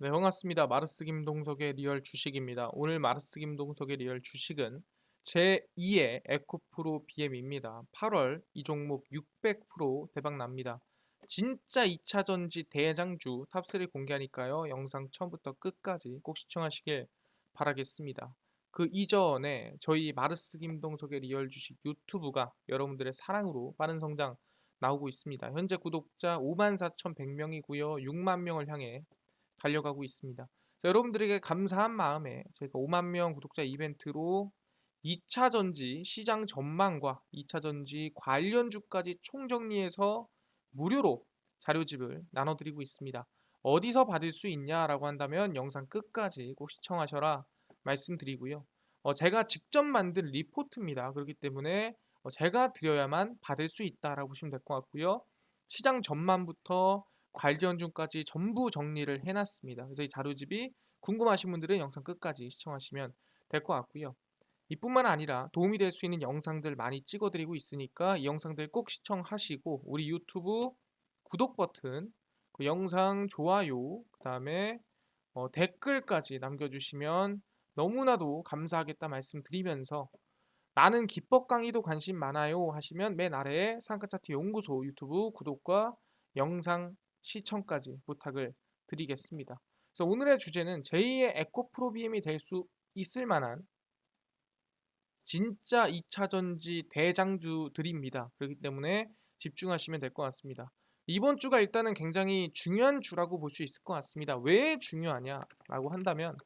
네, 반갑습니다. 마르스 김동석의 리얼 주식입니다. 오늘 마르스 김동석의 리얼 주식은 제2의 에코프로 BM입니다. 8월 이 종목 600% 대박 납니다. 진짜 2차 전지 대장주 탑3 공개하니까요. 영상 처음부터 끝까지 꼭 시청하시길 바라겠습니다. 그 이전에 저희 마르스 김동석의 리얼 주식 유튜브가 여러분들의 사랑으로 빠른 성장 나오고 있습니다. 현재 구독자 54,100명이고요. 6만 명을 향해 달려가고 있습니다. 자, 여러분들에게 감사한 마음에 저희가 5만 명 구독자 이벤트로 2차 전지 시장 전망과 2차 전지 관련주까지 총정리해서 무료로 자료집을 나눠드리고 있습니다. 어디서 받을 수 있냐라고 한다면 영상 끝까지 꼭 시청하셔라 말씀드리고요. 제가 직접 만든 리포트입니다. 그렇기 때문에 제가 드려야만 받을 수 있다라고 보시면 될 것 같고요. 시장 전망부터 관련주까지 전부 정리를 해놨습니다. 그래서 이 자료집이 궁금하신 분들은 영상 끝까지 시청하시면 될 것 같고요. 이뿐만 아니라 도움이 될 수 있는 영상들 많이 찍어드리고 있으니까 이 영상들 꼭 시청하시고 우리 유튜브 구독 버튼, 그 영상 좋아요, 그 다음에 댓글까지 남겨주시면 너무나도 감사하겠다 말씀드리면서 나는 기법 강의도 관심 많아요 하시면 맨 아래에 상가차트 연구소 유튜브 구독과 영상 시청까지 부탁을 드리겠습니다. 그래서 오늘의 주제는 제2의 에코프로비엠이 될 수 있을 만한 진짜 2차 전지 대장주들입니다. 그렇기 때문에 집중하시면 될 것 같습니다. 이번 주가 일단은 굉장히 중요한 주라고 볼 수 있을 것 같습니다. 왜 중요하냐라고 한다면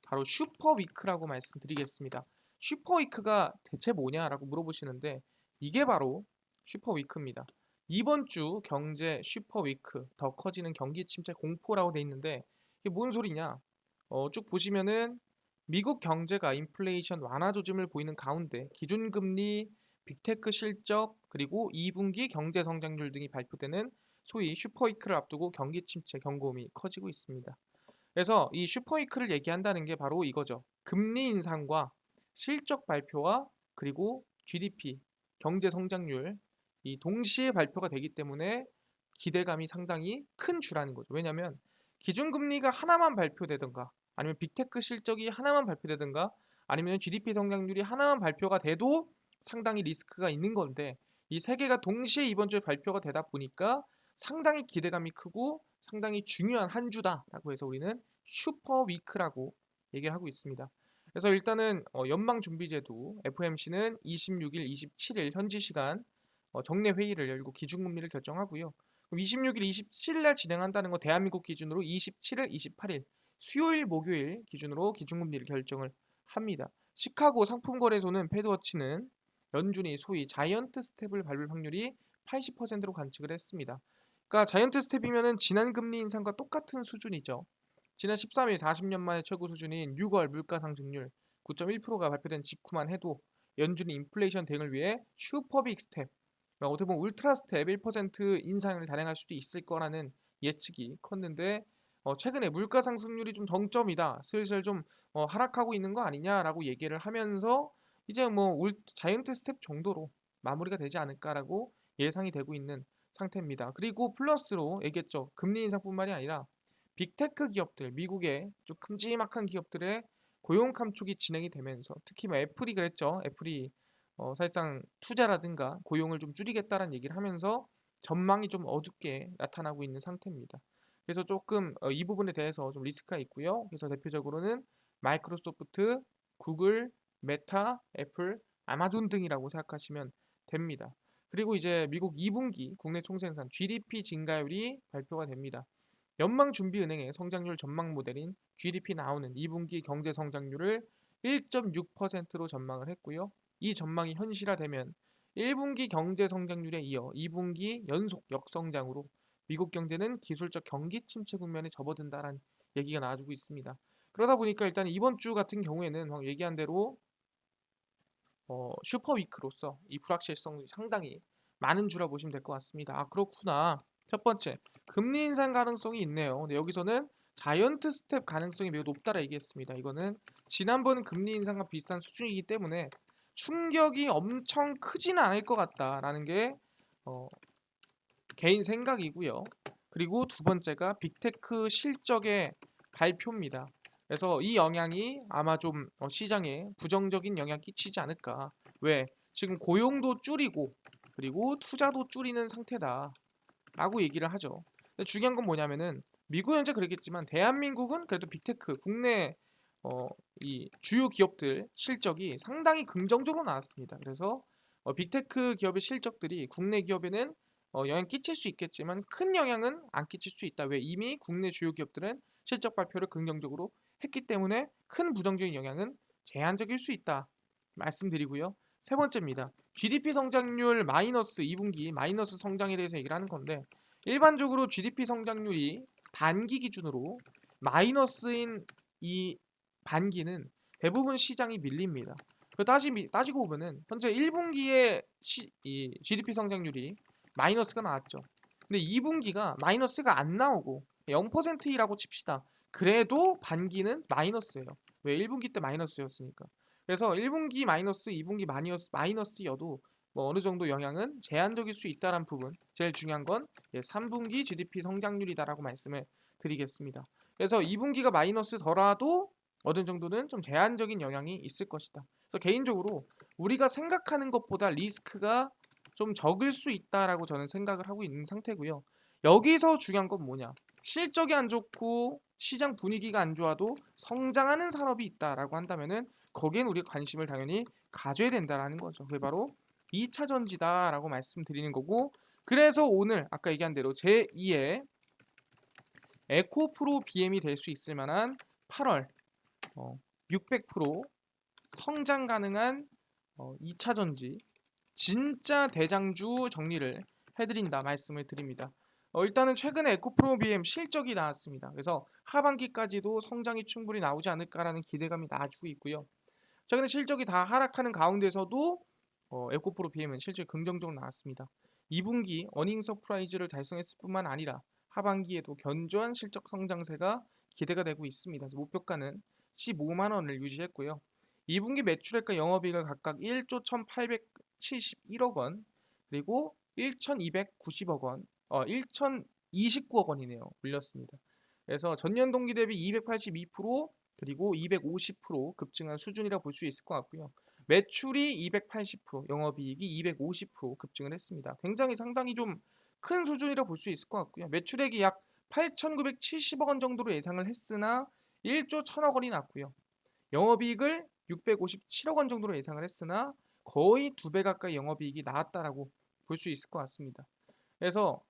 바로 슈퍼위크라고 말씀드리겠습니다. 슈퍼위크가 대체 뭐냐라고 물어보시는데 이게 바로 슈퍼위크입니다. 이번 주 경제 슈퍼위크, 더 커지는 경기 침체 공포라고 돼 있는데 이게 뭔 소리냐? 쭉 보시면은 미국 경제가 인플레이션 완화 조짐을 보이는 가운데 기준금리, 빅테크 실적, 그리고 2분기 경제 성장률 등이 발표되는 소위 슈퍼위크를 앞두고 경기 침체 경고음이 커지고 있습니다. 그래서 이 슈퍼위크를 얘기한다는 게 바로 이거죠. 금리 인상과 실적 발표와 그리고 GDP, 경제 성장률 이 동시에 발표가 되기 때문에 기대감이 상당히 큰 주라는 거죠. 왜냐하면 기준금리가 하나만 발표되든가 아니면 빅테크 실적이 하나만 발표되든가 아니면 GDP 성장률이 하나만 발표가 돼도 상당히 리스크가 있는 건데 이 세 개가 동시에 이번 주에 발표가 되다 보니까 상당히 기대감이 크고 상당히 중요한 한 주다라고 해서 우리는 슈퍼 위크라고 얘기를 하고 있습니다. 그래서 일단은 연방준비제도 FOMC는 26일, 27일 현지 시간 정례 회의를 열고 기준금리를 결정하고요. 그럼 26일, 27일 날 진행한다는 거 대한민국 기준으로 27일, 28일 수요일, 목요일 기준으로 기준금리를 결정을 합니다. 시카고 상품거래소는 패드워치는 연준이 소위 자이언트 스텝을 밟을 확률이 80%로 관측을 했습니다. 그러니까 자이언트 스텝이면은 지난 금리 인상과 똑같은 수준이죠. 지난 13일 40년 만에 최고 수준인 6월 물가 상승률 9.1%가 발표된 직후만 해도 연준이 인플레이션 대응을 위해 슈퍼빅 스텝, 어떻게 보면 울트라 스텝 1% 인상을 단행할 수도 있을 거라는 예측이 컸는데 최근에 물가 상승률이 좀 정점이다. 슬슬 좀 하락하고 있는 거 아니냐라고 얘기를 하면서 이제 뭐 자이언트 스텝 정도로 마무리가 되지 않을까라고 예상이 되고 있는 상태입니다. 그리고 플러스로 얘기했죠. 금리 인상뿐만이 아니라 빅테크 기업들, 미국의 좀 큼지막한 기업들의 고용 감축이 진행이 되면서 특히 뭐 애플이 그랬죠. 애플이 사실상 투자라든가 고용을 좀 줄이겠다라는 얘기를 하면서 전망이 좀 어둡게 나타나고 있는 상태입니다. 그래서 조금 이 부분에 대해서 좀 리스크가 있고요. 그래서 대표적으로는 마이크로소프트, 구글, 메타, 애플, 아마존 등이라고 생각하시면 됩니다. 그리고 이제 미국 2분기 국내 총생산 GDP 증가율이 발표가 됩니다. 연방준비은행의 성장률 전망 모델인 GDP 나오는 2분기 경제 성장률을 1.6%로 전망을 했고요. 이 전망이 현실화되면 1분기 경제 성장률에 이어 2분기 연속 역성장으로 미국 경제는 기술적 경기 침체 국면에 접어든다라는 얘기가 나와주고 있습니다. 그러다 보니까 일단 이번 주 같은 경우에는 얘기한 대로 슈퍼 위크로서 이 불확실성이 상당히 많은 주라 보시면 될 것 같습니다. 아, 그렇구나. 첫 번째, 금리 인상 가능성이 있네요. 근데 여기서는 자이언트 스텝 가능성이 매우 높다라 얘기했습니다. 이거는 지난번 금리 인상과 비슷한 수준이기 때문에 충격이 엄청 크지는 않을 것 같다라는 게 어, 개인 생각이고요. 그리고 두 번째가 빅테크 실적의 발표입니다. 그래서 이 영향이 아마 좀 시장에 부정적인 영향 끼치지 않을까. 왜? 지금 고용도 줄이고 그리고 투자도 줄이는 상태다라고 얘기를 하죠. 근데 중요한 건 뭐냐면은 미국 현재 그랬겠지만 대한민국은 그래도 빅테크 국내 어, 이 주요 기업들 실적이 상당히 긍정적으로 나왔습니다. 그래서 빅테크 기업의 실적들이 국내 기업에는 영향 끼칠 수 있겠지만 큰 영향은 안 끼칠 수 있다. 왜? 이미 국내 주요 기업들은 실적 발표를 긍정적으로 했기 때문에 큰 부정적인 영향은 제한적일 수 있다. 말씀드리고요. 세 번째입니다. GDP 성장률 마이너스 2분기 마이너스 성장에 대해서 얘기를 하는 건데 일반적으로 GDP 성장률이 반기 기준으로 마이너스인 이 반기는 대부분 시장이 밀립니다. 따지고 보면은 현재 1분기에 이 GDP 성장률이 마이너스가 나왔죠. 근데 2분기가 마이너스가 안 나오고 0%이라고 칩시다. 그래도 반기는 마이너스예요. 왜? 1분기 때 마이너스였으니까. 그래서 1분기 마이너스, 2분기 마이너스여도 뭐 어느 정도 영향은 제한적일 수 있다는 부분. 제일 중요한 건 3분기 GDP 성장률이다라고 말씀을 드리겠습니다. 그래서 2분기가 마이너스더라도 어느 정도는 좀 제한적인 영향이 있을 것이다. 그래서 개인적으로 우리가 생각하는 것보다 리스크가 좀 적을 수 있다라고 저는 생각을 하고 있는 상태고요. 여기서 중요한 건 뭐냐? 실적이 안 좋고 시장 분위기가 안 좋아도 성장하는 산업이 있다라고 한다면은 거기엔 우리가 관심을 당연히 가져야 된다라는 거죠. 그게 바로 2차 전지다라고 말씀드리는 거고 그래서 오늘 아까 얘기한 대로 제2의 에코프로 BM이 될 수 있을 만한 8월 600% 성장 가능한 2차 전지 진짜 대장주 정리를 해드린다 말씀을 드립니다. 일단은 최근에 에코프로 BM 실적이 나왔습니다. 그래서 하반기까지도 성장이 충분히 나오지 않을까라는 기대감이 나아지고 있고요. 최근에 실적이 다 하락하는 가운데서도 에코프로 BM은 실적이 긍정적으로 나왔습니다. 2분기 어닝 서프라이즈를 달성했을 뿐만 아니라 하반기에도 견조한 실적 성장세가 기대가 되고 있습니다. 목표가는 15만 원을 유지했고요. 2분기 매출액과 영업이익을 각각 1조 1,871억 원 그리고 1,290억 원, 1,029억 원이네요. 올렸습니다. 그래서 전년 동기 대비 282% 그리고 250% 급증한 수준이라 볼 수 있을 것 같고요. 매출이 280%, 영업이익이 250% 급증을 했습니다. 굉장히 상당히 좀 큰 수준이라 볼 수 있을 것 같고요. 매출액이 약 8,970억 원 정도로 예상을 했으나 1조 1,000억 원이 났고요. 영업이익을 657억 원 정도로 예상을 했으나 거의 2배 가까이 영업이익이 나왔다라고 볼 수 있을 것 같습니다. 그래서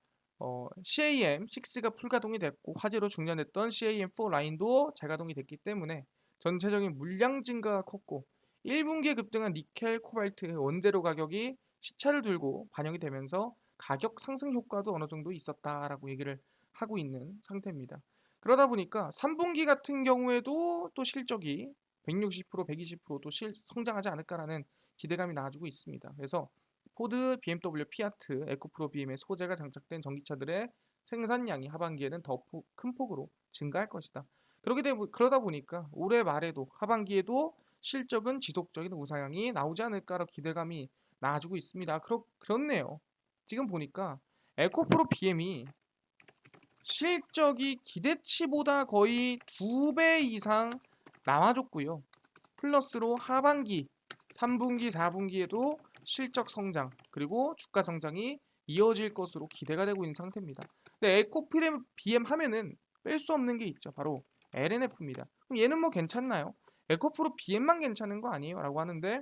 CAM6가 풀가동이 됐고 화재로 중단됐던 CAM4 라인도 재가동이 됐기 때문에 전체적인 물량 증가가 컸고 1분기에 급등한 니켈, 코발트 원재료 가격이 시차를 두고 반영이 되면서 가격 상승 효과도 어느 정도 있었다라고 얘기를 하고 있는 상태입니다. 그러다 보니까 3분기 같은 경우에도 또 실적이 160%, 120%또 성장하지 않을까라는 기대감이 나아지고 있습니다. 그래서 포드, BMW, 피아트, 에코프로 BM의 소재가 장착된 전기차들의 생산량이 하반기에는 더 큰 폭으로 증가할 것이다. 그러다 보니까 올해 말에도 하반기에도 실적은 지속적인 우상향이 나오지 않을까로 기대감이 나아지고 있습니다. 그렇네요. 지금 보니까 에코프로 BM이 실적이 기대치보다 거의 2배 이상 남아줬고요. 플러스로 하반기 3분기, 4분기에도 실적 성장 그리고 주가 성장이 이어질 것으로 기대가 되고 있는 상태입니다. 근데 에코프로 BM 하면은 뺄 수 없는 게 있죠. 바로 LNF입니다. 그럼 얘는 뭐 괜찮나요? 에코프로 BM만 괜찮은 거 아니에요? 라고 하는데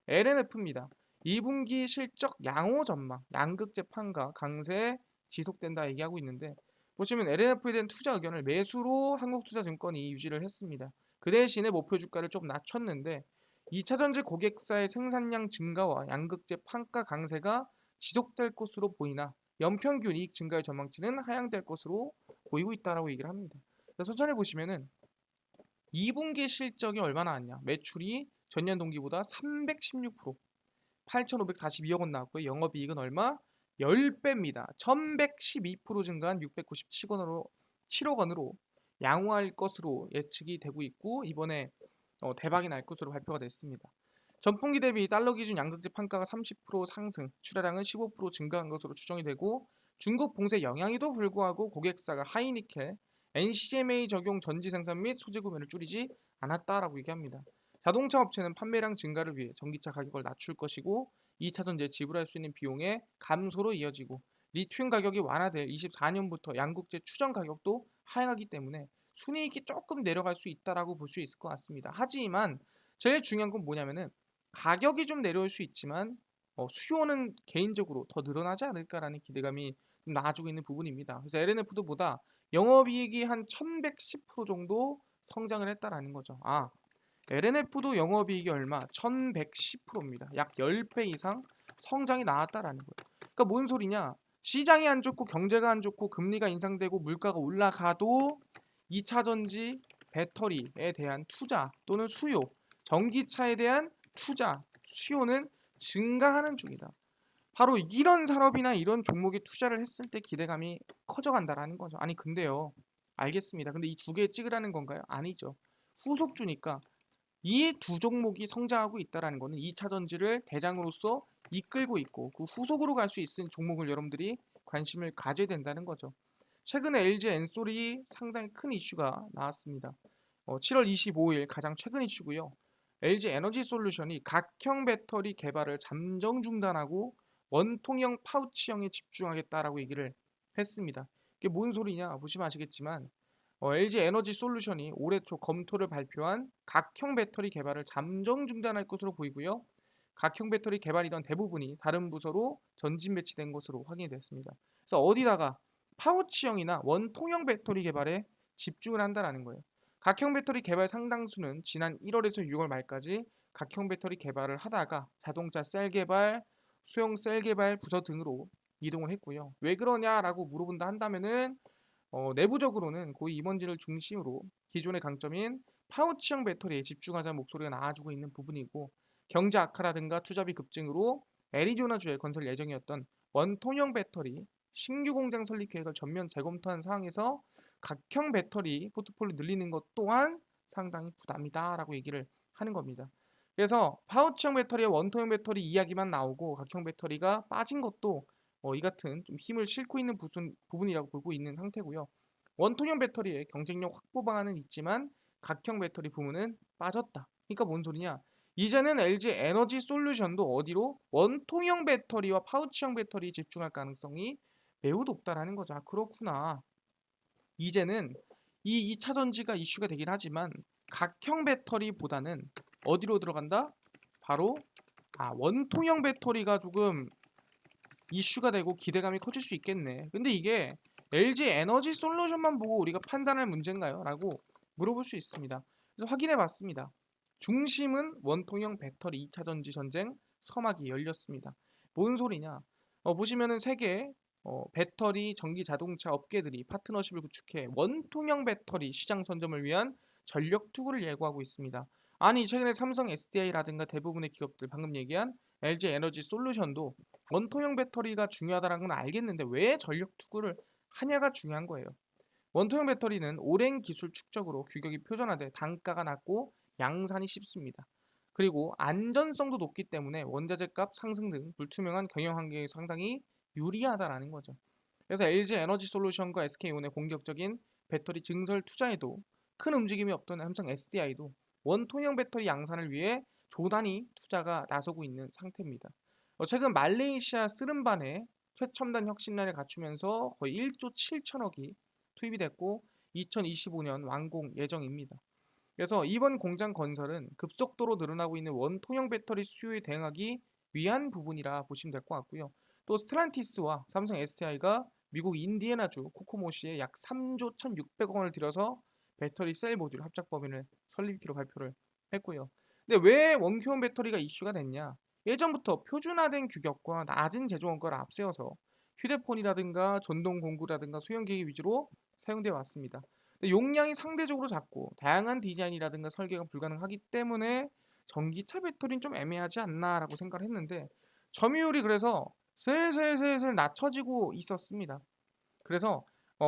LNF입니다. 2분기 실적 양호 전망, 양극재 판가 강세 지속된다 얘기하고 있는데 보시면 LNF에 대한 투자 의견을 매수로 한국투자증권이 유지를 했습니다. 그 대신에 목표 주가를 좀 낮췄는데 2차 전지 고객사의 생산량 증가와 양극재 판가 강세가 지속될 것으로 보이나 연평균 이익 증가의 전망치는 하향될 것으로 보이고 있다라고 얘기를 합니다. 천천히 보시면은 2분기 실적이 얼마나 왔냐? 매출이 전년 동기보다 316% 8,542억 원 나왔고요. 영업이익은 얼마? 10배입니다. 1,112% 증가한 697원으로 7억 원으로 양호할 것으로 예측이 되고 있고 이번에 대박이 날 것으로 발표가 됐습니다. 전분기 대비 달러 기준 양극재 판가가 30% 상승, 출하량은 15% 증가한 것으로 추정이 되고 중국 봉쇄 영향에도 불구하고 고객사가 하이니켈, NCMA 적용 전지 생산 및 소재 구매를 줄이지 않았다라고 얘기합니다. 자동차 업체는 판매량 증가를 위해 전기차 가격을 낮출 것이고 2차 전지에 지불할 수 있는 비용의 감소로 이어지고 리튬 가격이 완화될 24년부터 양극재 추정 가격도 하향하기 때문에 순이익이 조금 내려갈 수 있다라고 볼 수 있을 것 같습니다. 하지만 제일 중요한 건 뭐냐면은 가격이 좀 내려올 수 있지만 수요는 개인적으로 더 늘어나지 않을까라는 기대감이 좀 나아지고 있는 부분입니다. 그래서 LNF도 보다 영업이익이 한 1110% 정도 성장을 했다라는 거죠. LNF도 영업이익이 얼마? 1110%입니다. 약 10배 이상 성장이 나왔다라는 거예요. 그러니까 뭔 소리냐? 시장이 안 좋고 경제가 안 좋고 금리가 인상되고 물가가 올라가도 2차 전지 배터리에 대한 투자 또는 수요, 전기차에 대한 투자, 수요는 증가하는 중이다. 바로 이런 산업이나 이런 종목에 투자를 했을 때 기대감이 커져간다라는 거죠. 아니 근데요. 알겠습니다. 근데 이 두 개 찍으라는 건가요? 아니죠. 후속주니까 이 두 종목이 성장하고 있다라는 거는 2차 전지를 대장으로서 이끌고 있고 그 후속으로 갈 수 있는 종목을 여러분들이 관심을 가져야 된다는 거죠. 최근에 LG 엔솔이 상당히 큰 이슈가 나왔습니다. 7월 25일 가장 최근 이슈고요. LG 에너지 솔루션이 각형 배터리 개발을 잠정 중단하고 원통형 파우치형에 집중하겠다라고 얘기를 했습니다. 이게 뭔 소리냐 보시면 아시겠지만 LG 에너지 솔루션이 올해 초 검토를 발표한 각형 배터리 개발을 잠정 중단할 것으로 보이고요. 각형 배터리 개발이던 대부분이 다른 부서로 전진 배치된 것으로 확인이 됐습니다. 그래서 어디다가 파우치형이나 원통형 배터리 개발에 집중을 한다라는 거예요. 각형 배터리 개발 상당수는 지난 1월에서 6월 말까지 각형 배터리 개발을 하다가 자동차 셀 개발, 소형 셀 개발 부서 등으로 이동을 했고요. 왜 그러냐라고 물어본다 한다면은 내부적으로는 고위 임원진을 중심으로 기존의 강점인 파우치형 배터리에 집중하자는 목소리가 나와주고 있는 부분이고 경제 악화라든가 투자비 급증으로 애리조나주에 건설 예정이었던 원통형 배터리 신규 공장 설립 계획을 전면 재검토한 상황에서 각형 배터리 포트폴리오 늘리는 것 또한 상당히 부담이다라고 얘기를 하는 겁니다. 그래서 파우치형 배터리와 원통형 배터리 이야기만 나오고 각형 배터리가 빠진 것도 이 같은 좀 힘을 싣고 있는 부분이라고 보고 있는 상태고요. 원통형 배터리의 경쟁력 확보 방안은 있지만 각형 배터리 부문은 빠졌다. 그러니까 뭔 소리냐? 이제는 LG 에너지 솔루션도 어디로 원통형 배터리와 파우치형 배터리 집중할 가능성이 매우 높다라는 거죠. 그렇구나. 이제는 이 2차 전지가 이슈가 되긴 하지만 각형 배터리보다는 어디로 들어간다? 바로 원통형 배터리가 조금 이슈가 되고 기대감이 커질 수 있겠네. 근데 이게 LG 에너지 솔루션만 보고 우리가 판단할 문제인가요? 라고 물어볼 수 있습니다. 그래서 확인해 봤습니다. 중심은 원통형 배터리 2차 전지 전쟁 서막이 열렸습니다. 뭔 소리냐? 보시면은 세계 배터리 전기 자동차 업계들이 파트너십을 구축해 원통형 배터리 시장 선점을 위한 전력 투구를 예고하고 있습니다. 아니 최근에 삼성 SDI라든가 대부분의 기업들 방금 얘기한 LG 에너지 솔루션도 원통형 배터리가 중요하다는 건 알겠는데 왜 전력 투구를 하냐가 중요한 거예요. 원통형 배터리는 오랜 기술 축적으로 규격이 표준화돼 단가가 낮고 양산이 쉽습니다. 그리고 안전성도 높기 때문에 원자재 값 상승 등 불투명한 경영 환경에 상당히 유리하다라는 거죠. 그래서 LG 에너지 솔루션과 SK온의 공격적인 배터리 증설 투자에도 큰 움직임이 없던 삼성 SDI도 원통형 배터리 양산을 위해 조단위 투자가 나서고 있는 상태입니다. 최근 말레이시아 스름반에 최첨단 혁신란을 갖추면서 거의 1조 7천억이 투입이 됐고 2025년 완공 예정입니다. 그래서 이번 공장 건설은 급속도로 늘어나고 있는 원통형 배터리 수요에 대응하기 위한 부분이라 보시면 될 것 같고요. 또 스텔란티스와 삼성 SDI가 미국 인디애나주 코코모시에 약 3조 1,600억 원을 들여서 배터리 셀 모듈 합작 법인을 설립키로 발표를 했고요. 근데 왜 원큐원 배터리가 이슈가 됐냐? 예전부터 표준화된 규격과 낮은 제조 원가를 앞세워서 휴대폰이라든가 전동 공구라든가 소형기기 위주로 사용되어 왔습니다. 용량이 상대적으로 작고 다양한 디자인이라든가 설계가 불가능하기 때문에 전기차 배터리는 좀 애매하지 않나라고 생각을 했는데 점유율이 그래서 슬슬슬슬 낮춰지고 있었습니다. 그래서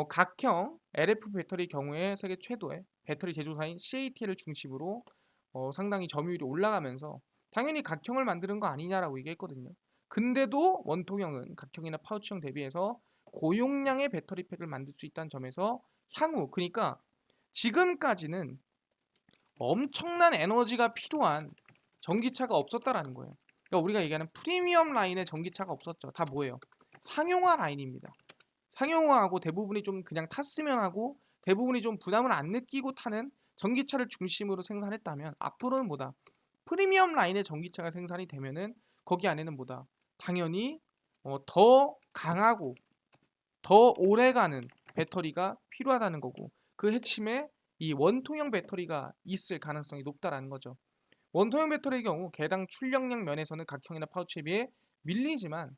각형 LF 배터리 경우에 세계 최도의 배터리 제조사인 CATL을 중심으로 상당히 점유율이 올라가면서 당연히 각형을 만드는 거 아니냐라고 얘기했거든요. 근데도 원통형은 각형이나 파우치형 대비해서 고용량의 배터리팩을 만들 수 있다는 점에서 향후, 그러니까 지금까지는 엄청난 에너지가 필요한 전기차가 없었다라는 거예요. 그러니까 우리가 얘기하는 프리미엄 라인의 전기차가 없었죠. 다 뭐예요? 상용화 라인입니다. 상용화하고 대부분이 좀 그냥 탔으면 하고 대부분이 좀 부담을 안 느끼고 타는 전기차를 중심으로 생산했다면, 앞으로는 뭐다? 프리미엄 라인의 전기차가 생산이 되면은 거기 안에는 뭐다? 당연히 더 강하고 더 오래가는 배터리가 필요하다는 거고, 그 핵심에 이 원통형 배터리가 있을 가능성이 높다라는 거죠. 원통형 배터리의 경우 개당 출력량 면에서는 각형이나 파우치에 비해 밀리지만,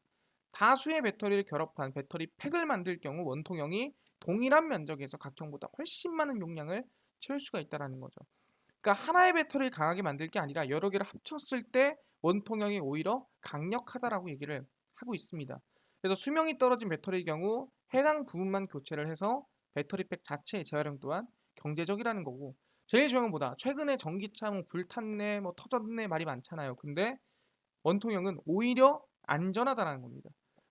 다수의 배터리를 결합한 배터리 팩을 만들 경우 원통형이 동일한 면적에서 각형보다 훨씬 많은 용량을 채울 수가 있다는 거죠. 그러니까 하나의 배터리를 강하게 만들 게 아니라 여러 개를 합쳤을 때 원통형이 오히려 강력하다라고 얘기를 하고 있습니다. 그래서 수명이 떨어진 배터리의 경우 해당 부분만 교체를 해서 배터리팩 자체의 재활용 또한 경제적이라는 거고, 제일 중요한 건 뭐다? 최근에 전기차 뭐 불탔네, 뭐 터졌네 말이 많잖아요. 근데 원통형은 오히려 안전하다는 겁니다.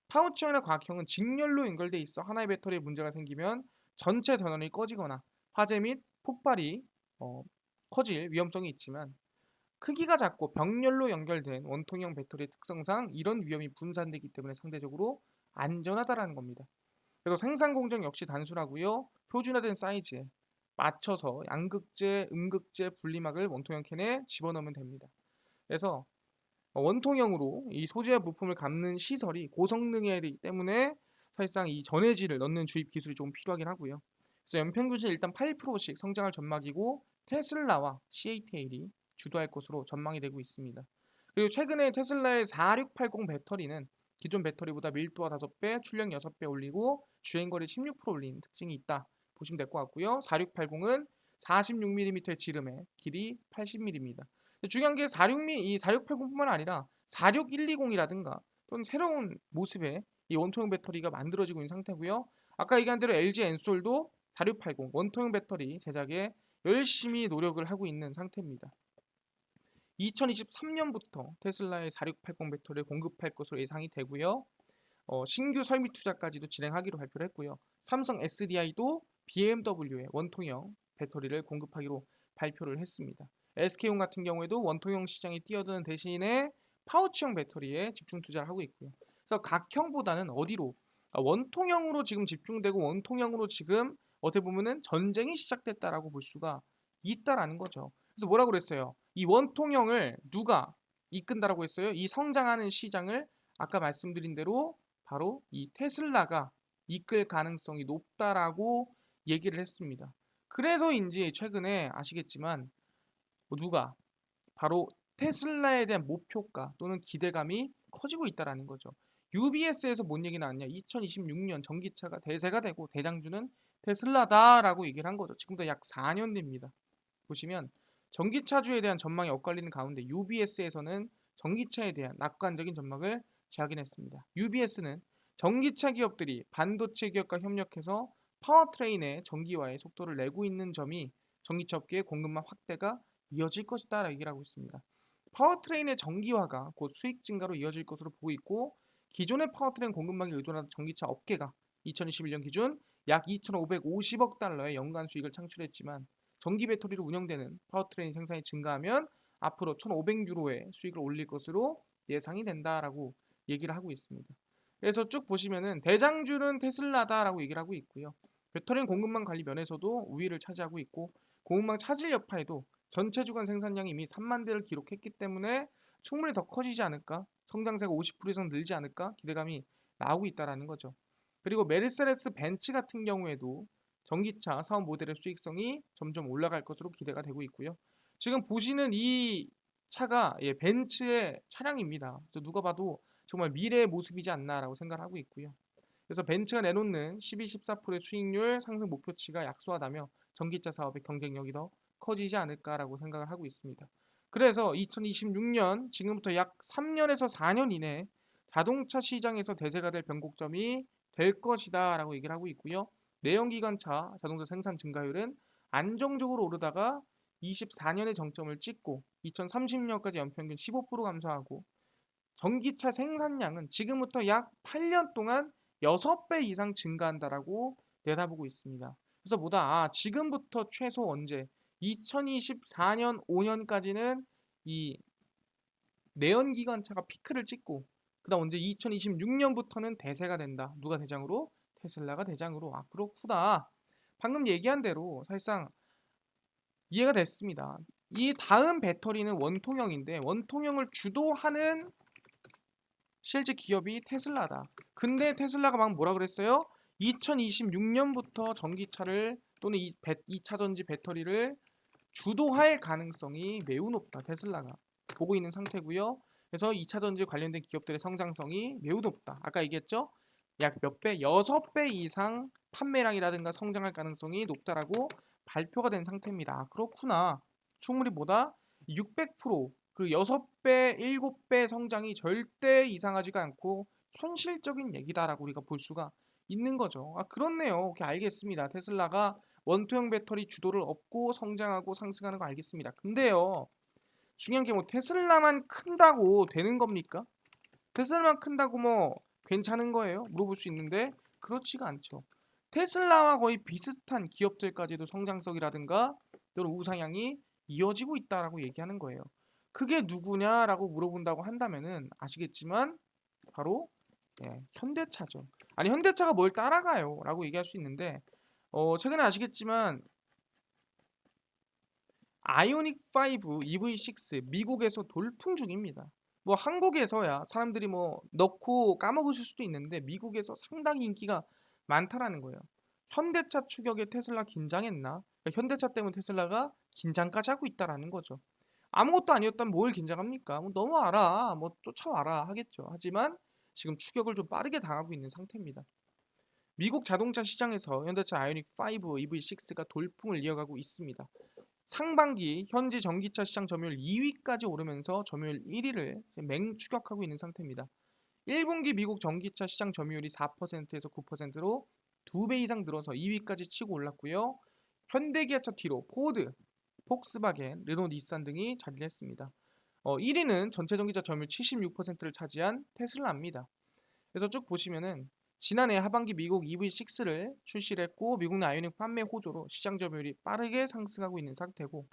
파우치형이나 과학형은 직렬로 연결돼 있어 하나의 배터리에 문제가 생기면 전체 전원이 꺼지거나 화재 및 폭발이 어, 커질 위험성이 있지만, 크기가 작고 병렬로 연결된 원통형 배터리의 특성상 이런 위험이 분산되기 때문에 상대적으로 안전하다라는 겁니다. 그래서 생산 공정 역시 단순하고요. 표준화된 사이즈에 맞춰서 양극재, 음극재 분리막을 원통형 캔에 집어넣으면 됩니다. 그래서 원통형으로 이 소재와 부품을 감는 시설이 고성능해야 되기 때문에 사실상 이 전해질을 넣는 주입 기술이 좀 필요하긴 하고요. 그래서 연평균시 일단 8%씩 성장할 전망이고, 테슬라와 CATL이 주도할 것으로 전망이 되고 있습니다. 그리고 최근에 테슬라의 4680 배터리는 기존 배터리보다 밀도가 5배, 출력 6배 올리고 주행거리 16% 올린 특징이 있다 보시면 될 것 같고요. 4680은 46mm의 지름에 길이 80mm입니다. 중요한 게 4680뿐만 아니라 46120이라든가 또는 새로운 모습의 이 원통형 배터리가 만들어지고 있는 상태고요. 아까 얘기한 대로 LG 엔솔도 4680 원통형 배터리 제작에 열심히 노력을 하고 있는 상태입니다. 2023년부터 테슬라의 4680 배터리를 공급할 것으로 예상이 되고요. 신규 설비 투자까지도 진행하기로 발표를 했고요. 삼성 SDI도 BMW의 원통형 배터리를 공급하기로 발표를 했습니다. SK온 같은 경우에도 원통형 시장에 뛰어드는 대신에 파우치형 배터리에 집중 투자를 하고 있고요. 그래서 각형보다는 어디로? 원통형으로 지금 집중되고 원통형으로 지금 어떻게 보면은 전쟁이 시작됐다라고 볼 수가 있다라는 거죠. 그래서 뭐라고 그랬어요? 이 원통형을 누가 이끈다라고 했어요? 이 성장하는 시장을 아까 말씀드린 대로 바로 이 테슬라가 이끌 가능성이 높다라고 얘기를 했습니다. 그래서인지 최근에 아시겠지만 누가 바로 테슬라에 대한 목표가 또는 기대감이 커지고 있다라는 거죠. UBS에서 뭔 얘기 나왔냐? 2026년 전기차가 대세가 되고 대장주는 테슬라다라고 얘기를 한 거죠. 지금부터 약 4년 됩니다. 보시면 전기차주에 대한 전망이 엇갈리는 가운데 UBS에서는 전기차에 대한 낙관적인 전망을 확인했습니다. UBS는 전기차 기업들이 반도체 기업과 협력해서 파워트레인의 전기화의 속도를 내고 있는 점이 전기차 업계의 공급망 확대가 이어질 것이다 라고 얘기를 하고 있습니다. 파워트레인의 전기화가 곧 수익 증가로 이어질 것으로 보고 있고, 기존의 파워트레인 공급망에 의존하던 전기차 업계가 2021년 기준 약 2,550억 달러의 연간 수익을 창출했지만, 전기 배터리로 운영되는 파워트레인 생산이 증가하면 앞으로 1,500유로의 수익을 올릴 것으로 예상이 된다라고 얘기를 하고 있습니다. 그래서 쭉 보시면은 대장주는 테슬라다라고 얘기를 하고 있고요. 배터리 공급망 관리 면에서도 우위를 차지하고 있고, 공급망 차질 여파에도 전체 주간 생산량이 이미 3만 대를 기록했기 때문에 충분히 더 커지지 않을까, 성장세가 50% 이상 늘지 않을까 기대감이 나오고 있다라는 거죠. 그리고 메르세데스 벤츠 같은 경우에도 전기차 사업 모델의 수익성이 점점 올라갈 것으로 기대가 되고 있고요. 지금 보시는 이 차가 벤츠의 차량입니다. 그래서 누가 봐도 정말 미래의 모습이지 않나라고 생각을 하고 있고요. 그래서 벤츠가 내놓는 12, 14%의 수익률 상승 목표치가 약소하다며 전기차 사업의 경쟁력이 더 커지지 않을까라고 생각을 하고 있습니다. 그래서 2026년 지금부터 약 3년에서 4년 이내에 자동차 시장에서 대세가 될 변곡점이 될 것이다라고 얘기를 하고 있고요. 내연기관차 자동차 생산 증가율은 안정적으로 오르다가 24년에 정점을 찍고 2030년까지 연평균 15% 감소하고, 전기차 생산량은 지금부터 약 8년 동안 6배 이상 증가한다라고 내다보고 있습니다. 그래서 지금부터 최소 언제 2024년 5년까지는 이 내연기관차가 피크를 찍고 그다음 언제 2026년부터는 대세가 된다. 누가 대장으로? 테슬라가 대장으로. 아 그렇구나. 방금 얘기한 대로 사실상 이해가 됐습니다. 이 다음 배터리는 원통형인데 원통형을 주도하는 실제 기업이 테슬라다. 근데 테슬라가 막 뭐라 그랬어요? 2026년부터 전기차를 또는 2차 전지 배터리를 주도할 가능성이 매우 높다. 테슬라가 보고 있는 상태고요. 그래서 2차 전지 관련된 기업들의 성장성이 매우 높다. 아까 얘기했죠? 약 몇 배? 6배 이상 판매량이라든가 성장할 가능성이 높다라고 발표가 된 상태입니다. 아, 그렇구나. 충분히 600%그 6배, 7배 성장이 절대 이상하지가 않고 현실적인 얘기다라고 우리가 볼 수가 있는 거죠. 아, 그렇네요. 오케이, 알겠습니다. 테슬라가 원투형 배터리 주도를 얻고 성장하고 상승하는 거 알겠습니다. 근데요. 중요한 게 뭐 테슬라만 큰다고 되는 겁니까? 테슬라만 큰다고 뭐 괜찮은 거예요? 물어볼 수 있는데 그렇지가 않죠. 테슬라와 거의 비슷한 기업들까지도 성장성이라든가 또는 우상향이 이어지고 있다라고 얘기하는 거예요. 그게 누구냐라고 물어본다고 한다면은 아시겠지만 바로 현대차죠. 아니 현대차가 뭘 따라가요?라고 얘기할 수 있는데 최근에 아시겠지만 아이오닉 5 EV6 미국에서 돌풍 중입니다. 뭐 한국에서야 사람들이 뭐 넣고 까먹으실 수도 있는데 미국에서 상당히 인기가 많다라는 거예요. 현대차 추격에 테슬라 긴장했나? 그러니까 현대차 때문에 테슬라가 긴장까지 하고 있다라는 거죠. 아무것도 아니었다면 뭘 긴장합니까? 뭐 넘어와라, 뭐 쫓아와라 하겠죠. 하지만 지금 추격을 좀 빠르게 당하고 있는 상태입니다. 미국 자동차 시장에서 현대차 아이오닉 5 EV6가 돌풍을 이어가고 있습니다. 상반기 현지 전기차 시장 점유율 2위까지 오르면서 점유율 1위를 맹추격하고 있는 상태입니다. 1분기 미국 전기차 시장 점유율이 4%에서 9%로 2배 이상 늘어서 2위까지 치고 올랐고요. 현대기아차 뒤로 포드, 폭스바겐, 르노, 닛산 등이 자리를 했습니다. 1위는 전체 전기차 점유율 76%를 차지한 테슬라입니다. 그래서 쭉 보시면은 지난해 하반기 미국 EV6를 출시를 했고 미국 내 아이오닉 판매 호조로 시장 점유율이 빠르게 상승하고 있는 상태고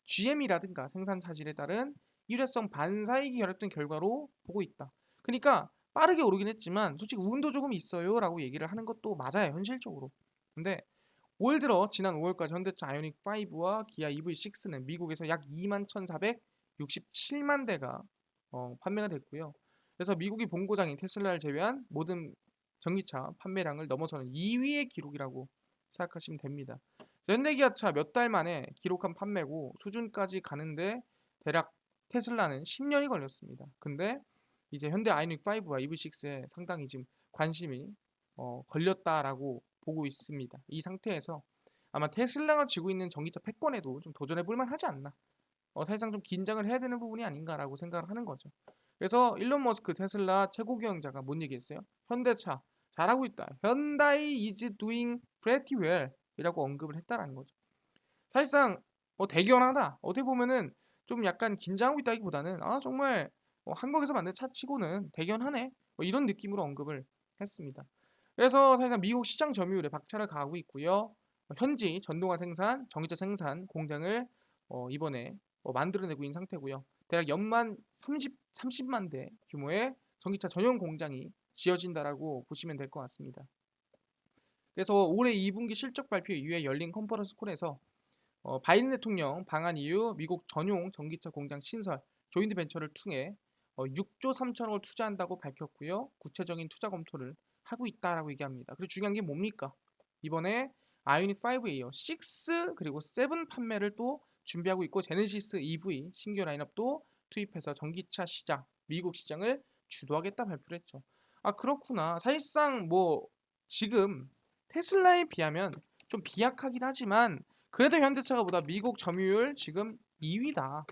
GM이라든가 생산 차질에 따른 일회성 반사이익이 결합된 결과로 보고 있다. 그러니까 빠르게 오르긴 했지만 솔직히 운도 조금 있어요 라고 얘기를 하는 것도 맞아요 현실적으로. 근데 올 들어 지난 5월까지 현대차 아이오닉 5와 기아 EV6는 미국에서 약 21,467만 대가 판매가 됐고요. 그래서 미국이 본고장인 테슬라를 제외한 모든 전기차 판매량을 넘어서는 2위의 기록이라고 생각하시면 됩니다. 현대기아차 몇 달 만에 기록한 판매고 수준까지 가는데 대략 테슬라는 10년이 걸렸습니다. 근데 이제 현대 아이오닉 5와 EV6에 상당히 지금 관심이 걸렸다라고 보고 있습니다. 이 상태에서 아마 테슬라가 쥐고 있는 전기차 패권에도 좀 도전해 볼 만하지 않나. 사실상 좀 긴장을 해야 되는 부분이 아닌가라고 생각을 하는 거죠. 그래서 일론 머스크 테슬라 최고 경영자가 뭔 얘기했어요? 현대차 잘하고 있다. 현다이 is doing pretty well 이라고 언급을 했다라는 거죠. 사실상 대견하다. 어떻게 보면은 좀 약간 긴장하고 있다기보다는 정말 한국에서 만든 차치고는 대견하네. 이런 느낌으로 언급을 했습니다. 그래서 사실상 미국 시장 점유율에 박차를 가하고 있고요. 현지 전동화 생산, 전기차 생산 공장을 이번에 만들어내고 있는 상태고요. 대략 연만 30만 대 규모의 전기차 전용 공장이 지어진다라고 보시면 될 것 같습니다. 그래서 올해 2분기 실적 발표 이후에 열린 컨퍼런스 콜에서 바이든 대통령 방한 이후 미국 전용 전기차 공장 신설 조인트 벤처를 통해 6조 3천억을 투자한다고 밝혔고요. 구체적인 투자 검토를 하고 있다라고 얘기합니다. 그리고 중요한 게 뭡니까? 이번에 아이오닉 5에 이어 6 그리고 7 판매를 또 준비하고 있고 제네시스 EV 신규 라인업도 투입해서 전기차 시장, 미국 시장을 주도하겠다 발표를 했죠. 아 그렇구나. 사실상 뭐 지금 테슬라에 비하면 좀 비약하긴 하지만 그래도 현대차가 보다 미국 점유율 지금 2위다.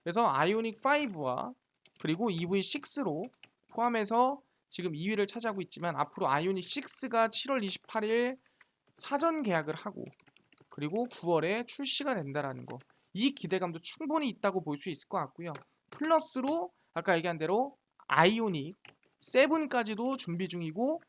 그래서 아이오닉 5와 그리고 EV6로 포함해서 지금 2위를 차지하고 있지만 앞으로 아이오닉 6가 7월 28일 사전 계약을 하고 그리고 9월에 출시가 된다라는 거. 이 기대감도 충분히 있다고 볼 수 있을 것 같고요. 플러스로 아까 얘기한 대로 아이오닉 7까지도 준비 중이고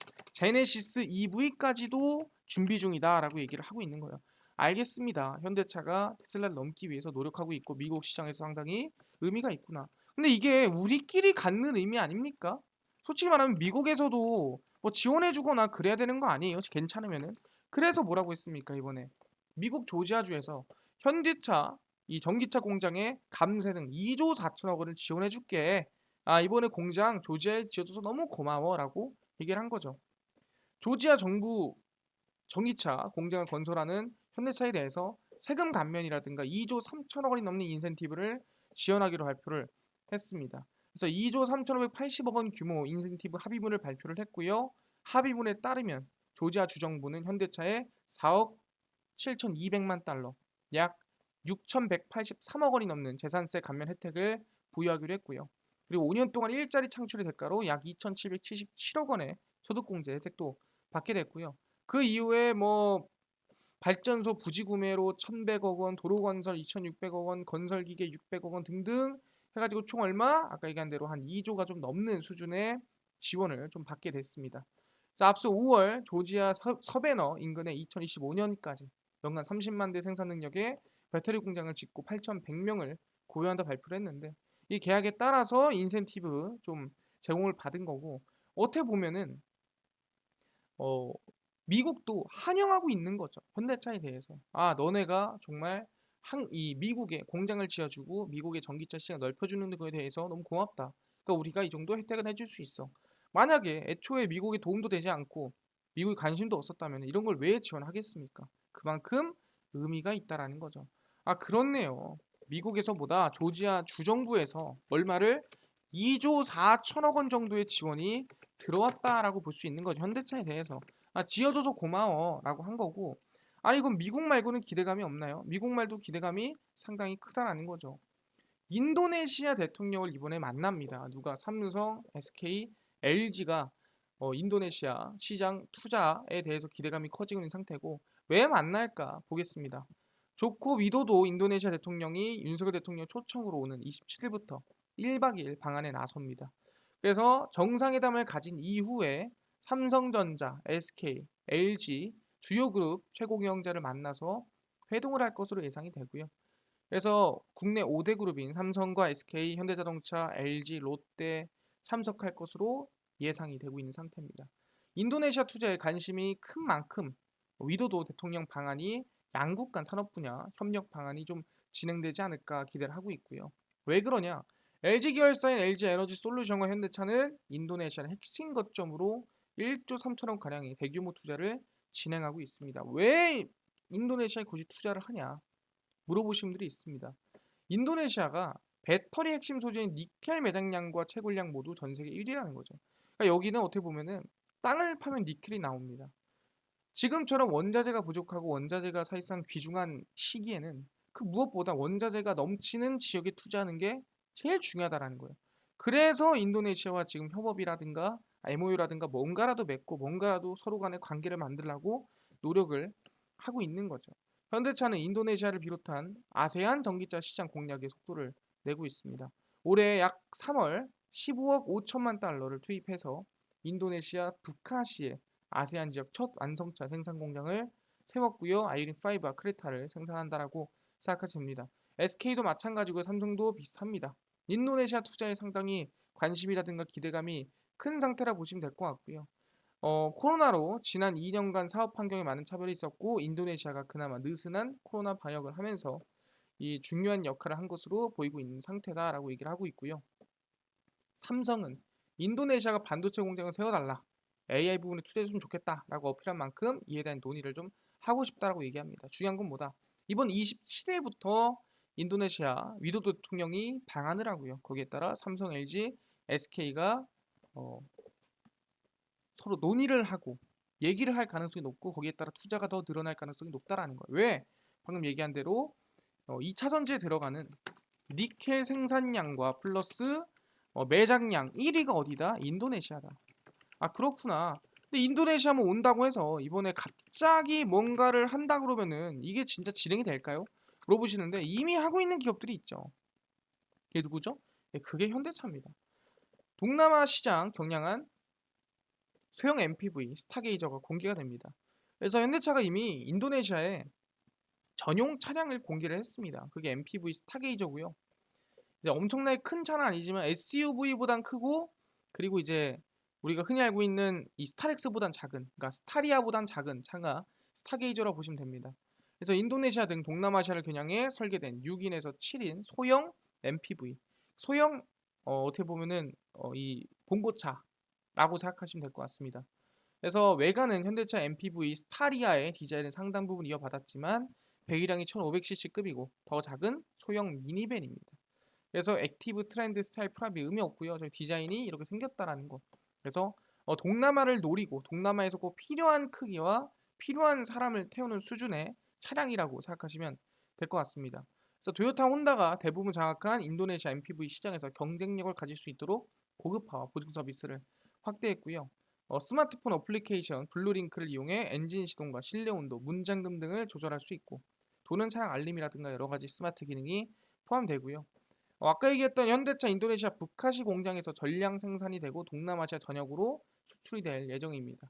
제네시스 EV까지도 준비 중이다라고 얘기를 하고 있는 거예요. 알겠습니다. 현대차가 테슬라를 넘기 위해서 노력하고 있고 미국 시장에서 상당히 의미가 있구나. 근데 이게 우리끼리 갖는 의미 아닙니까? 솔직히 말하면 미국에서도 뭐 지원해주거나 그래야 되는 거 아니에요? 괜찮으면은. 그래서 뭐라고 했습니까 이번에? 미국 조지아주에서 현대차 이 전기차 공장에 감세 등 2조 4천억 원을 지원해줄게. 아 이번에 공장 조지아에 지어줘서 너무 고마워라고 얘기를 한 거죠. 조지아 정부 전기차 공장을 건설하는 현대차에 대해서 세금 감면이라든가 2조 3천억 원이 넘는 인센티브를 지원하기로 발표를 했습니다. 그래서 2조 3,580억 원 규모 인센티브 합의문을 발표를 했고요. 합의문에 따르면 조지아 주정부는 현대차에 4억 7,200만 달러, 약 6,183억 원이 넘는 재산세 감면 혜택을 부여하기로 했고요. 그리고 5년 동안 일자리 창출의 대가로 약 2,777억 원의 소득공제 혜택도 받게 됐고요. 그 이후에 뭐 발전소 부지 구매로 1,100억 원, 도로 건설 2,600억 원, 건설 기계 600억 원 등등 해가지고 총 얼마? 아까 얘기한 대로 한 2조가 좀 넘는 수준의 지원을 좀 받게 됐습니다. 자, 앞서 5월 조지아 서베너 인근에 2025년까지 연간 30만 대 생산 능력의 배터리 공장을 짓고 8,100명을 고용한다 발표를 했는데 이 계약에 따라서 인센티브 좀 제공을 받은 거고 어떻게 보면은 어, 미국도 환영하고 있는 거죠. 현대차에 대해서. 아, 너네가 정말 이 미국에 공장을 지어주고 미국의 전기차 시장을 넓혀주는 거에 대해서 너무 고맙다. 그러니까 우리가 이 정도 혜택은 해줄 수 있어. 만약에 애초에 미국에 도움도 되지 않고 미국이 관심도 없었다면 이런 걸 왜 지원하겠습니까? 그만큼 의미가 있다라는 거죠. 아, 그렇네요. 미국에서보다 조지아 주정부에서 얼마를 2조 4천억 원 정도의 지원이 들어왔다라고 볼 수 있는 거죠. 현대차에 대해서. 아, 지어줘서 고마워라고 한 거고. 아니, 그럼 미국 말고는 기대감이 없나요? 미국 말도 기대감이 상당히 크다라는 거죠. 인도네시아 대통령을 이번에 만납니다. 누가? 삼성, SK, LG가 인도네시아 시장 투자에 대해서 기대감이 커지고 있는 상태고 왜 만날까 보겠습니다. 조코 위도도 인도네시아 대통령이 윤석열 대통령 초청으로 오는 27일부터 1박 2일 방한에 나섭니다. 그래서 정상회담을 가진 이후에 삼성전자, SK, LG 주요 그룹 최고 경영자를 만나서 회동을 할 것으로 예상이 되고요. 그래서 국내 5대 그룹인 삼성과 SK, 현대자동차, LG, 롯데 참석할 것으로 예상이 되고 있는 상태입니다. 인도네시아 투자에 관심이 큰 만큼 위도도 대통령 방안이 양국 간 산업 분야 협력 방안이 좀 진행되지 않을까 기대를 하고 있고요. 왜 그러냐? LG 계열사인 LG 에너지 솔루션과 현대차는 인도네시아의 핵심 거점으로 1조 3천억 가량의 대규모 투자를 진행하고 있습니다. 왜 인도네시아에 굳이 투자를 하냐? 물어보신 분들이 있습니다. 인도네시아가 배터리 핵심 소재인 니켈 매장량과 채굴량 모두 전 세계 1위라는 거죠. 그러니까 여기는 어떻게 보면은 땅을 파면 니켈이 나옵니다. 지금처럼 원자재가 부족하고 원자재가 사실상 귀중한 시기에는 그 무엇보다 원자재가 넘치는 지역에 투자하는 게 제일 중요하다라는 거예요. 그래서 인도네시아와 지금 협업이라든가 MOU라든가 뭔가라도 맺고 뭔가라도 서로 간의 관계를 만들려고 노력을 하고 있는 거죠. 현대차는 인도네시아를 비롯한 아세안 전기차 시장 공략에 속도를 내고 있습니다. 올해 약 3월 15억 5천만 달러를 투입해서 인도네시아 부카시에 아세안 지역 첫 완성차 생산 공장을 세웠고요. 아이린5와 크레타를 생산한다라고 생각하십니다. SK도 마찬가지고 삼성도 비슷합니다. 인도네시아 투자에 상당히 관심이라든가 기대감이 큰 상태라 보시면 될 것 같고요. 코로나로 지난 2년간 사업 환경에 많은 차별이 있었고 인도네시아가 그나마 느슨한 코로나 방역을 하면서 이 중요한 역할을 한 것으로 보이고 있는 상태다라고 얘기를 하고 있고요. 삼성은 인도네시아가 반도체 공장을 세워달라. AI 부분에 투자했으면 좋겠다라고 어필한 만큼 이에 대한 논의를 좀 하고 싶다라고 얘기합니다. 중요한 건 뭐다? 이번 27일부터 인도네시아 위도도 대통령이 방한을 하고요. 거기에 따라 삼성, LG, SK가 서로 논의를 하고 얘기를 할 가능성이 높고 거기에 따라 투자가 더 늘어날 가능성이 높다라는 거예요. 왜? 방금 얘기한 대로 2차 전지에 들어가는 니켈 생산량과 플러스 매장량 1위가 어디다? 인도네시아다. 아 그렇구나. 근데 인도네시아만 온다고 해서 이번에 갑자기 뭔가를 한다 그러면은 이게 진짜 진행이 될까요? 물어보시는데 이미 하고 있는 기업들이 있죠. 그게 누구죠? 네, 그게 현대차입니다. 동남아 시장 경량한 소형 MPV 스타게이저가 공개가 됩니다. 그래서 현대차가 이미 인도네시아에 전용 차량을 공개를 했습니다. 그게 MPV 스타게이저고요. 이제 엄청나게 큰 차는 아니지만 SUV보단 크고, 그리고 이제 우리가 흔히 알고 있는 이 스타렉스보단 작은, 그러니까 스타리아보단 작은 차가 스타게이저라고 보시면 됩니다. 그래서 인도네시아 등 동남아시아를 겨냥해 설계된 6인에서 7인 소형 MPV, 소형 어떻게 보면은 이 봉고차라고 생각하시면 될 것 같습니다. 그래서 외관은 현대차 MPV 스타리아의 디자인을 상당 부분 이어받았지만 배기량이 1500cc급이고 더 작은 소형 미니밴입니다. 그래서 액티브 트렌드 스타일 프랍이 의미 없고요. 저희 디자인이 이렇게 생겼다라는 거. 그래서 동남아를 노리고 동남아에서 꼭 필요한 크기와 필요한 사람을 태우는 수준의 차량이라고 생각하시면 될 것 같습니다. 그래서 토요타 혼다가 대부분 장악한 인도네시아 MPV 시장에서 경쟁력을 가질 수 있도록 고급화와 보증 서비스를 확대했고요. 스마트폰 어플리케이션 블루링크를 이용해 엔진 시동과 실내 온도, 문잠금 등을 조절할 수 있고, 도는 차량 알림이라든가 여러 가지 스마트 기능이 포함되고요. 아까 얘기했던 현대차 인도네시아 북카시 공장에서 전량 생산이 되고 동남아시아 전역으로 수출이 될 예정입니다.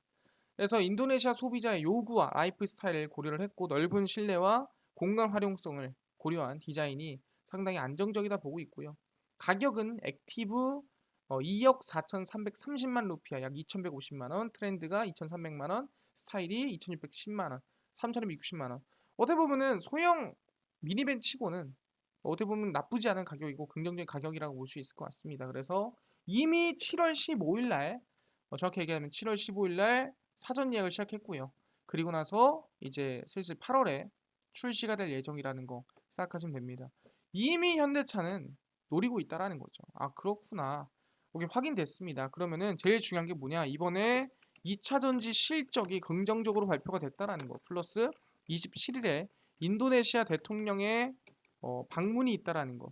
그래서 인도네시아 소비자의 요구와 라이프 스타일을 고려를 했고 넓은 실내와 공간 활용성을 고려한 디자인이 상당히 안정적이다 보고 있고요. 가격은 액티브 2억 4,330만 루피아 약 2,150만 원, 트렌드가 2,300만 원, 스타일이 2,610만 원, 3,260만 원. 어떻게 보면은 소형 미니밴 치고는 어떻게 보면 나쁘지 않은 가격이고 긍정적인 가격이라고 볼 수 있을 것 같습니다. 그래서 이미 7월 15일 날, 정확히 얘기하면 7월 15일 날 사전 예약을 시작했고요. 그리고 나서 이제 슬슬 8월에 출시가 될 예정이라는 거 생각하시면 됩니다. 이미 현대차는 노리고 있다라는 거죠. 아, 그렇구나. 이게 확인됐습니다. 그러면은 제일 중요한 게 뭐냐? 이번에 2차 전지 실적이 긍정적으로 발표가 됐다라는 거. 플러스 27일에 인도네시아 대통령의 방문이 있다라는 거.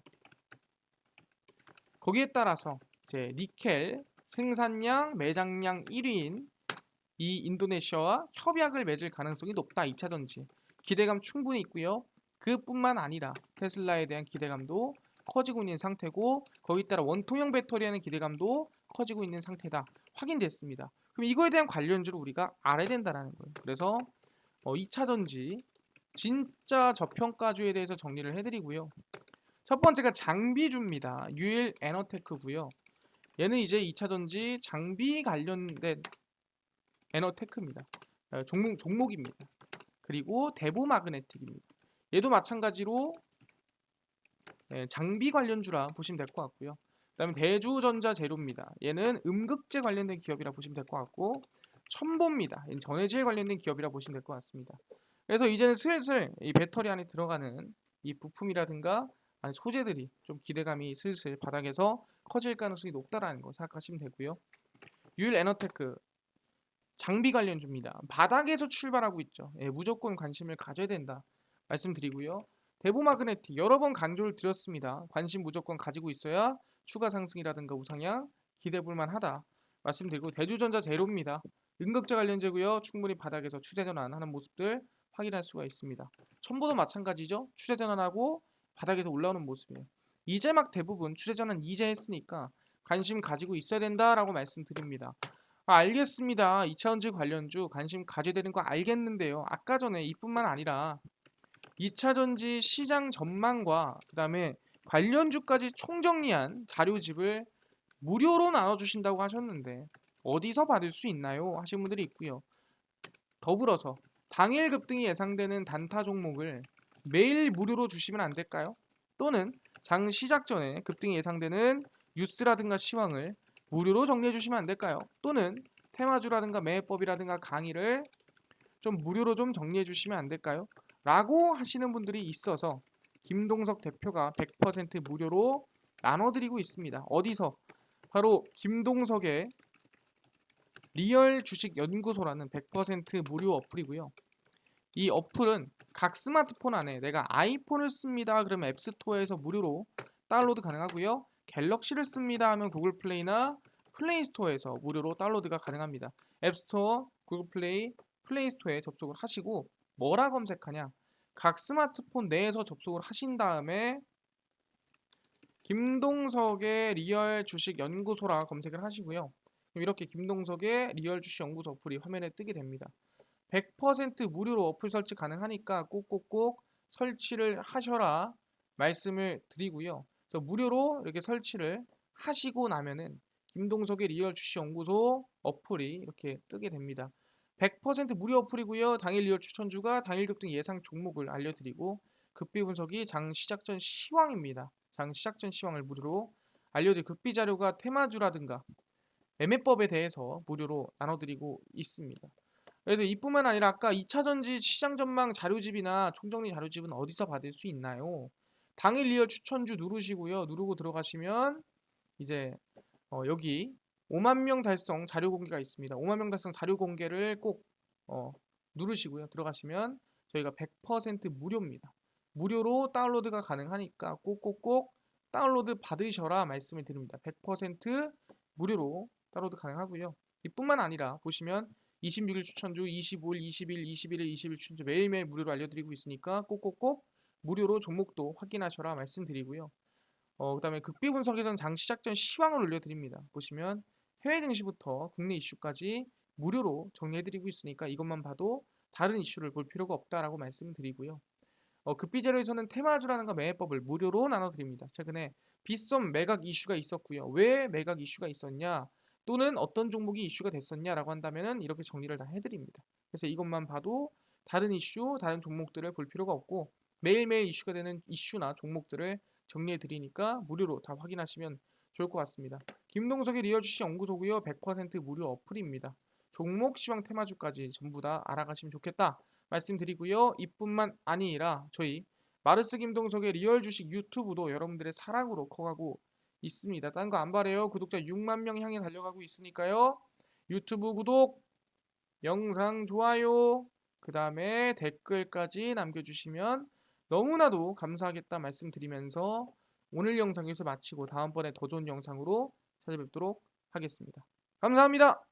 거기에 따라서 이제 니켈 생산량, 매장량 1위인 이 인도네시아와 협약을 맺을 가능성이 높다. 2차 전지. 기대감 충분히 있고요. 그뿐만 아니라 테슬라에 대한 기대감도 커지고 있는 상태고, 거기에 따라 원통형 배터리에 대한 기대감도 커지고 있는 상태다. 확인됐습니다. 그럼 이거에 대한 관련주를 우리가 알아야 된다는 거예요. 그래서 2차 전지 진짜 저평가주에 대해서 정리를 해드리고요. 첫 번째가 장비주입니다. 유일 에너테크고요. 얘는 이제 2차 전지 장비 관련된 에너테크입니다. 종목입니다. 그리고 대보 마그네틱입니다. 얘도 마찬가지로 장비 관련주라 보시면 될 것 같고요. 그다음에 대주전자 재료입니다. 얘는 음극재 관련된 기업이라 보시면 될 것 같고, 첨보입니다. 얘는 전해질 관련된 기업이라 보시면 될 것 같습니다. 그래서 이제는 슬슬 이 배터리 안에 들어가는 이 부품이라든가 아니 소재들이 좀 기대감이 슬슬 바닥에서 커질 가능성이 높다라는 거 생각하시면 되고요. 유일 에너테크 장비 관련주입니다. 바닥에서 출발하고 있죠. 무조건 관심을 가져야 된다 말씀드리고요. 대보마그네틱 여러 번 강조를 드렸습니다. 관심 무조건 가지고 있어야 추가 상승이라든가 우상향 기대볼 만하다 말씀드리고, 대주전자 제로입니다. 음극재 관련주고요. 충분히 바닥에서 추세 전환하는 모습들 확인할 수가 있습니다. 첨보도 마찬가지죠. 추세 전환하고 바닥에서 올라오는 모습이에요. 이제 막 대부분 추세 전환 이제 했으니까 관심 가지고 있어야 된다라고 말씀드립니다. 알겠습니다. 2차전지 관련주 관심 가져야 되는 거 알겠는데요. 아까 전에 이뿐만 아니라 2차전지 시장 전망과 그 다음에 관련주까지 총정리한 자료집을 무료로 나눠주신다고 하셨는데 어디서 받을 수 있나요? 하신 분들이 있고요. 더불어서 당일 급등이 예상되는 단타 종목을 매일 무료로 주시면 안 될까요? 또는 장 시작 전에 급등이 예상되는 뉴스라든가 시황을 무료로 정리해 주시면 안 될까요? 또는 테마주라든가 매매법이라든가 강의를 좀 무료로 좀 정리해 주시면 안 될까요? 라고 하시는 분들이 있어서 김동석 대표가 100% 무료로 나눠드리고 있습니다. 어디서? 바로 김동석의 리얼 주식 연구소라는 100% 무료 어플이고요. 이 어플은 각 스마트폰 안에 내가 아이폰을 씁니다. 그러면 앱스토어에서 무료로 다운로드 가능하고요. 갤럭시를 씁니다 하면 구글 플레이나 플레이 스토어에서 무료로 다운로드가 가능합니다. 앱스토어, 구글 플레이, 플레이 스토어에 접속을 하시고 뭐라 검색하냐? 각 스마트폰 내에서 접속을 하신 다음에 김동석의 리얼 주식 연구소라 검색을 하시고요. 그럼 이렇게 김동석의 리얼 주식 연구소 어플이 화면에 뜨게 됩니다. 100% 무료로 어플 설치 가능하니까 꼭꼭꼭 설치를 하셔라 말씀을 드리고요. 그래서 무료로 이렇게 설치를 하시고 나면은 김동석의 리얼 주식 연구소 어플이 이렇게 뜨게 됩니다. 100% 무료 어플이고요. 당일 리얼 추천주가 당일 급등 예상 종목을 알려드리고 급비 분석이 장 시작 전 시황입니다. 장 시작 전 시황을 무료로 알려드릴 급비 자료가 테마주라든가 매매법에 대해서 무료로 나눠드리고 있습니다. 그래서 이뿐만 아니라 아까 2차 전지 시장 전망 자료집이나 총정리 자료집은 어디서 받을 수 있나요? 당일 리얼 추천주 누르시고요. 누르고 들어가시면 이제 여기 5만 명 달성 자료 공개가 있습니다. 5만 명 달성 자료 공개를 꼭 누르시고요. 들어가시면 저희가 100% 무료입니다. 무료로 다운로드가 가능하니까 꼭꼭꼭 다운로드 받으셔라 말씀을 드립니다. 100% 무료로 다운로드 가능하고요. 이뿐만 아니라 보시면 26일 추천주, 25일, 20일, 21일, 20일 추천주 매일매일 무료로 알려드리고 있으니까 꼭꼭꼭 무료로 종목도 확인하셔라 말씀드리고요. 그다음에 극비 분석에서는 장 시작 전 시황을 올려드립니다. 보시면 해외 증시부터 국내 이슈까지 무료로 정리해드리고 있으니까 이것만 봐도 다른 이슈를 볼 필요가 없다라고 말씀드리고요. 급비제로에서는 테마주라는가 매매법을 무료로 나눠드립니다. 최근에 빗썸 매각 이슈가 있었고요. 왜 매각 이슈가 있었냐 또는 어떤 종목이 이슈가 됐었냐라고 한다면 이렇게 정리를 다 해드립니다. 그래서 이것만 봐도 다른 이슈, 다른 종목들을 볼 필요가 없고 매일매일 이슈가 되는 이슈나 종목들을 정리해 드리니까 무료로 다 확인하시면 좋을 것 같습니다. 김동석의 리얼 주식 연구소고요. 100% 무료 어플입니다. 종목, 시황, 테마주까지 전부 다 알아가시면 좋겠다 말씀드리고요. 이뿐만 아니라 저희 마르스 김동석의 리얼 주식 유튜브도 여러분들의 사랑으로 커가고 있습니다. 딴 거 안 바래요. 구독자 6만 명 향해 달려가고 있으니까요. 유튜브 구독, 영상 좋아요, 그 다음에 댓글까지 남겨주시면 너무나도 감사하겠다 말씀드리면서 오늘 영상 여기서 마치고 다음번에 더 좋은 영상으로 찾아뵙도록 하겠습니다. 감사합니다.